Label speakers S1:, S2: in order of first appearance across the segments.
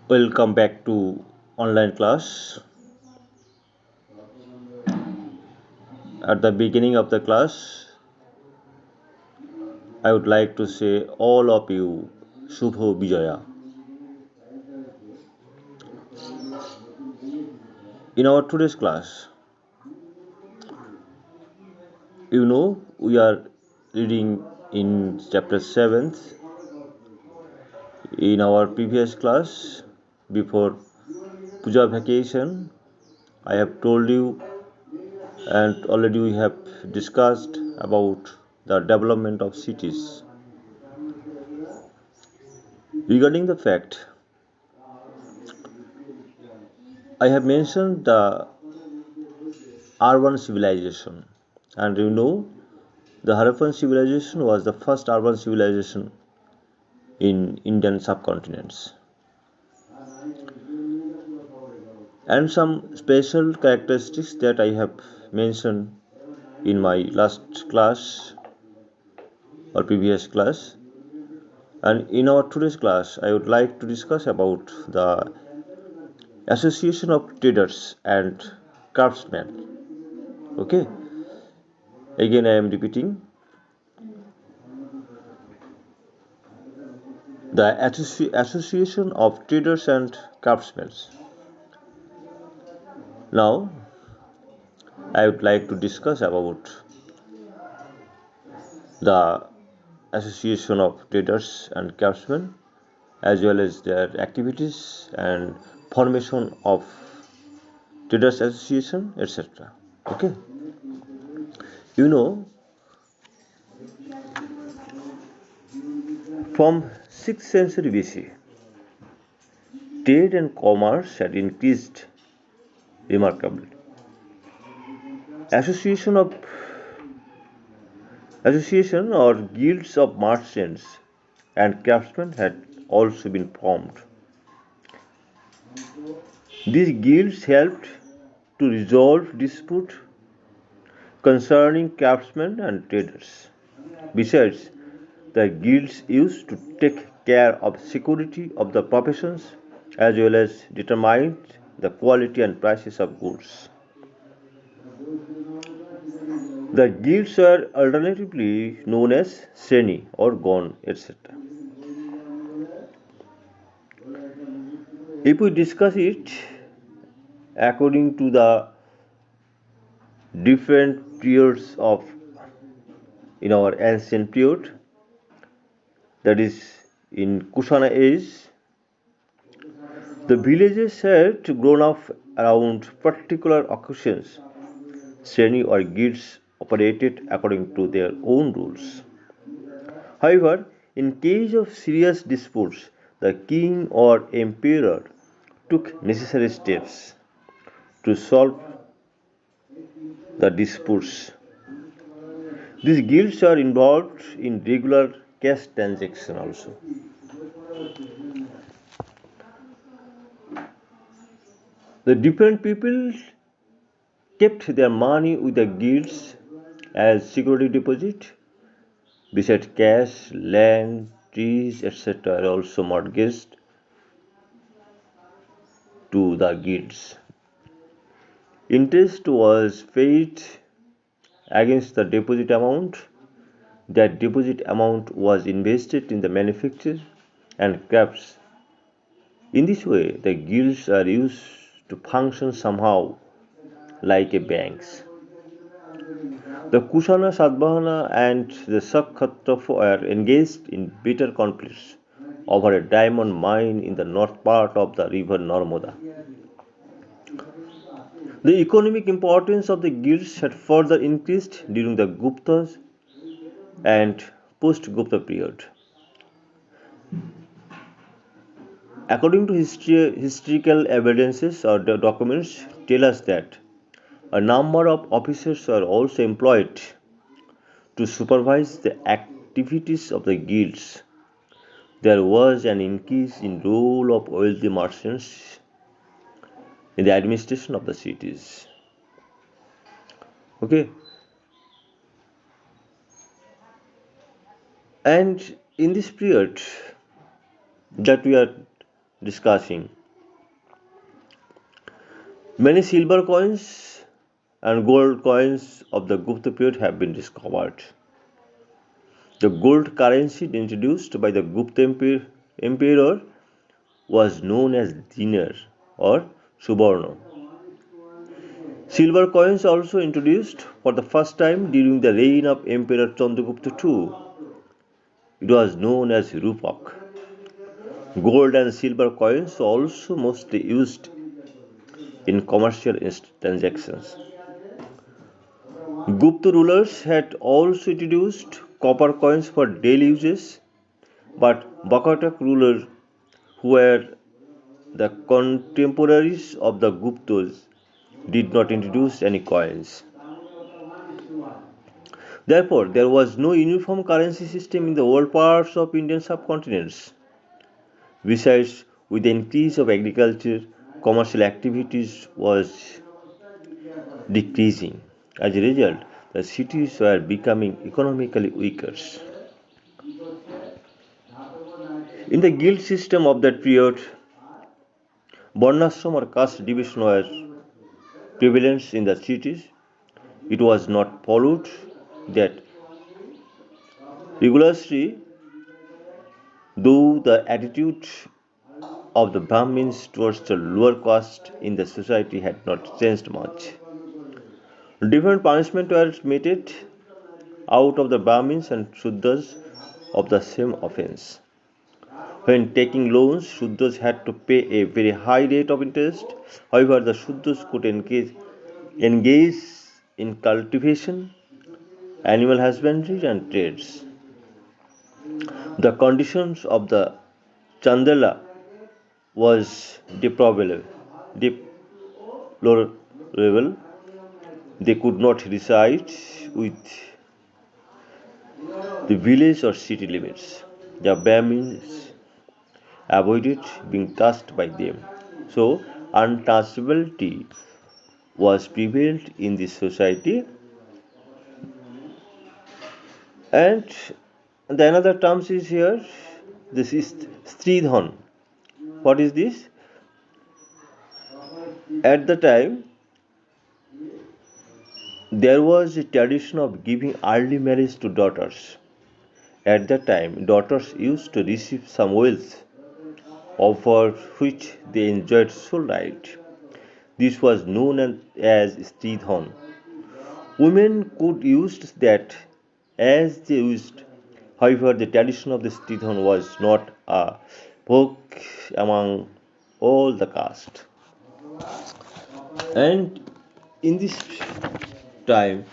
S1: Welcome back to online class. At the beginning of the class, I would like to say all of you Shubho Bijaya. In our today's class, we are reading in chapter 7th. In our previous class, before Puja vacation, I have told you and already we have discussed about the development of cities. Regarding the fact, I have mentioned the urban civilization, and the Harappan civilization was the first urban civilization in Indian subcontinents. And some special characteristics that I have mentioned in my last class or previous class. And in our today's class, I would like to discuss about the association of traders and craftsmen. Okay, again I am repeating the association of traders and craftsmen. Now, I would like to discuss about the association of traders and craftsmen as well as their activities and formation of traders association, etc. Okay, you know from 6th century BC, trade and commerce had increased remarkably. Association of association or guilds of merchants and craftsmen had also been formed. These guilds helped to resolve disputes concerning craftsmen and traders. Besides, the guilds used to take care of security of the professions as well as determine the quality and prices of goods. The guilds are alternatively known as Sreni or Gon, etc. If we discuss it according to the different periods of in our ancient period, that is in Kushana age, the villages had grown up around particular occasions. Sreni or guilds operated according to their own rules. However, in case of serious disputes, the king or emperor took necessary steps to solve the disputes. These guilds are involved in regular cash transaction also. The different people kept their money with the guilds as security deposit. Besides cash, land, trees, etc. are also mortgaged to the guilds. Interest was paid against the deposit amount. That deposit amount was invested in the manufacture and crafts. In this way, the guilds are used to function somehow like a banks. The Kushana, Satvahana, and the Sakhatrapa were engaged in bitter conflicts over a diamond mine in the north part of the river Narmada. The economic importance of the guilds had further increased during the Guptas and post-Gupta period. According to historical evidences or the documents tell us that a number of officers were also employed to supervise the activities of the guilds. There was an increase in role of wealthy merchants in the administration of the cities. Okay, and in this period that we are discussing, Many silver coins and gold coins of the Gupta period have been discovered. The gold currency introduced by the Gupta emperor was known as dinar or subarna. Silver coins also introduced for the first time during the reign of Emperor Chandragupta II. It was known as rupak. Gold and silver coins also mostly used in commercial transactions. Gupta rulers had also introduced copper coins for daily uses, but Bakatak rulers, who were the contemporaries of the Guptas, did not introduce any coins. Therefore, there was no uniform currency system in the all parts of Indian subcontinents. Besides, with the increase of agriculture, commercial activities was decreasing. As a result, the cities were becoming economically weaker. In the guild system of that period, Varnashram or caste division were prevalent in the cities. It was not followed that rigorously, though the attitude of the Brahmins towards the lower caste in the society had not changed much. Different punishments were meted out of the Brahmins and Shudras of the same offense. When taking loans, Shudras had to pay a very high rate of interest. However, the Shudras could engage in cultivation, animal husbandry, and trades. The conditions of the Chandala was deplorable. deplorable. They could not reside with the village or city limits. The Brahmins avoided being touched by them. So, untouchability was prevalent in this society. And the another terms is here. This is Stridhan. What is this? At the time, there was a tradition of giving early marriage to daughters. At that time, daughters used to receive some wealth over which they enjoyed sole right. This was known as Stridhan. Women could use that as they wished. However, the tradition of the Stridhan was not a vogue among all the caste. And in this time,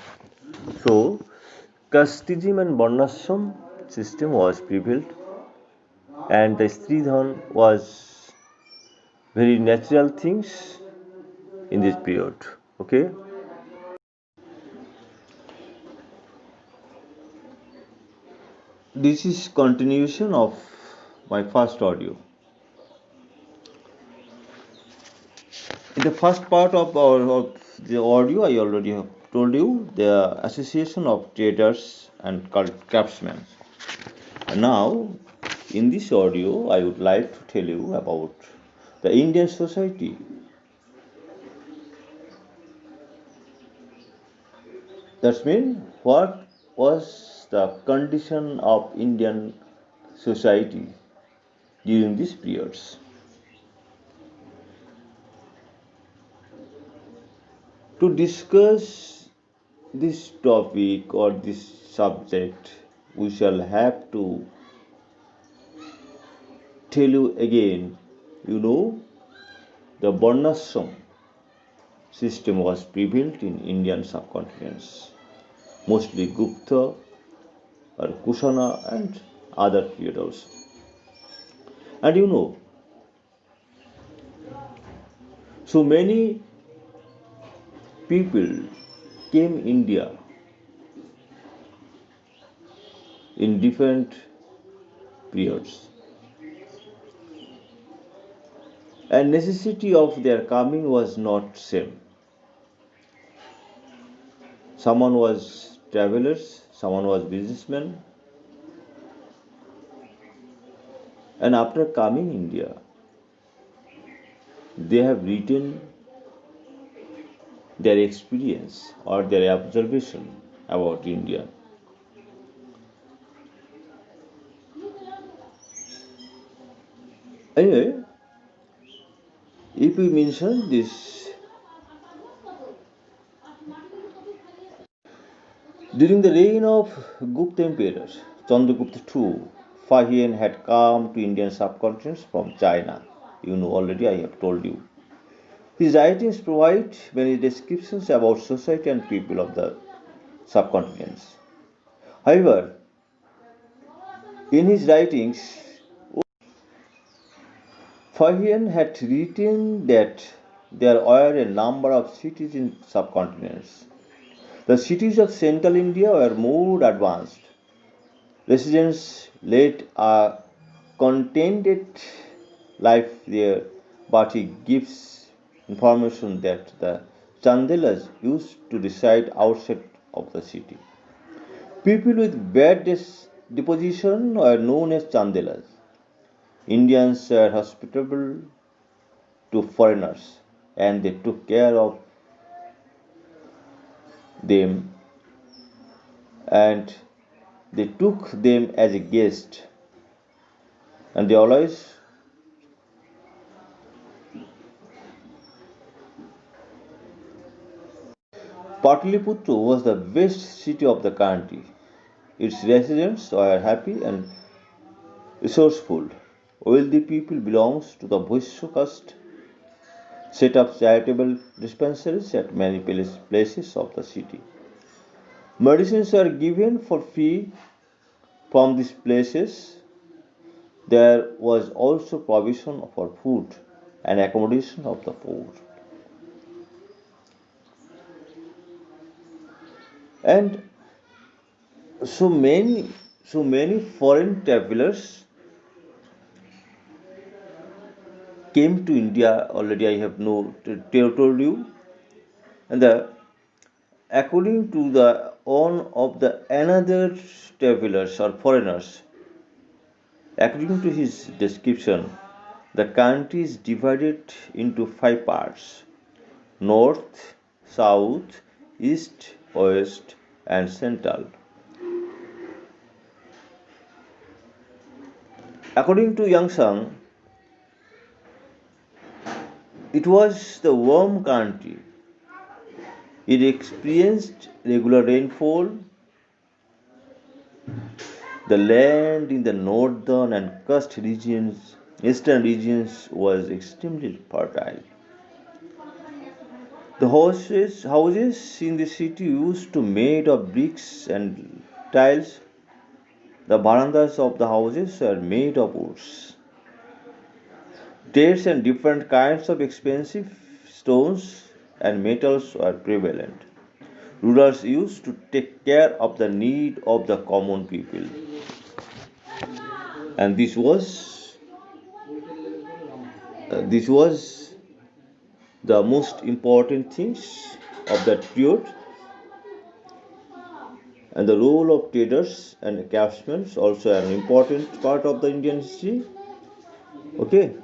S1: so casteism and Varnashram system was prevailed, and the Stridhan was very natural things in this period. Okay. This is continuation of my first audio. In the first part of the audio, I already have told you the association of traders and craftsmen. And now, in this audio, I would like to tell you about the Indian society. That means what was the condition of Indian society during these periods. To discuss this topic or this subject, we shall have to tell you again, the Varnashram system was prevalent in Indian subcontinents, mostly Gupta or Kushana and other periods also. And so many people came India in different periods. And necessity of their coming was not same. Someone was travelers, someone was businessmen, and after coming India, they have written their experience or their observation about India. Anyway, if we mention this, during the reign of Gupta Emperor Chandragupta II, Fahian had come to Indian subcontinent from China. You know already, I have told you. His writings provide many descriptions about society and people of the subcontinents. However, in his writings, Fahian had written that there were a number of cities in subcontinents. The cities of central India were more advanced. Residents led a contented life there, but he gives information that the Chandelas used to reside outside of the city. People with bad disposition were known as Chandelas. Indians were hospitable to foreigners and they took care of them and they took them as a guest and they always Pataliputra was the best city of the country. Its residents were happy and resourceful. Wealthy people belongs to the Vaishya caste set up charitable dispensaries at many places of the city. Medicines are given for free from these places. There was also provision for food and accommodation of the poor. And so many so many foreign travelers came to India already. I have told you, and according to the one of the another travelers or foreigners, according to his description, the country is divided into five parts: north, south, east, west, and central. According to Yang Sang, it was the warm country. It experienced regular rainfall. The land in the northern and eastern regions was extremely fertile. The houses in the city used to made of bricks and tiles. The verandas of the houses were made of woods. Dates and different kinds of expensive stones and metals were prevalent. Rulers used to take care of the need of the common people, and this was the most important things of that period. And the role of traders and craftsmen also an important part of the Indian history. Okay,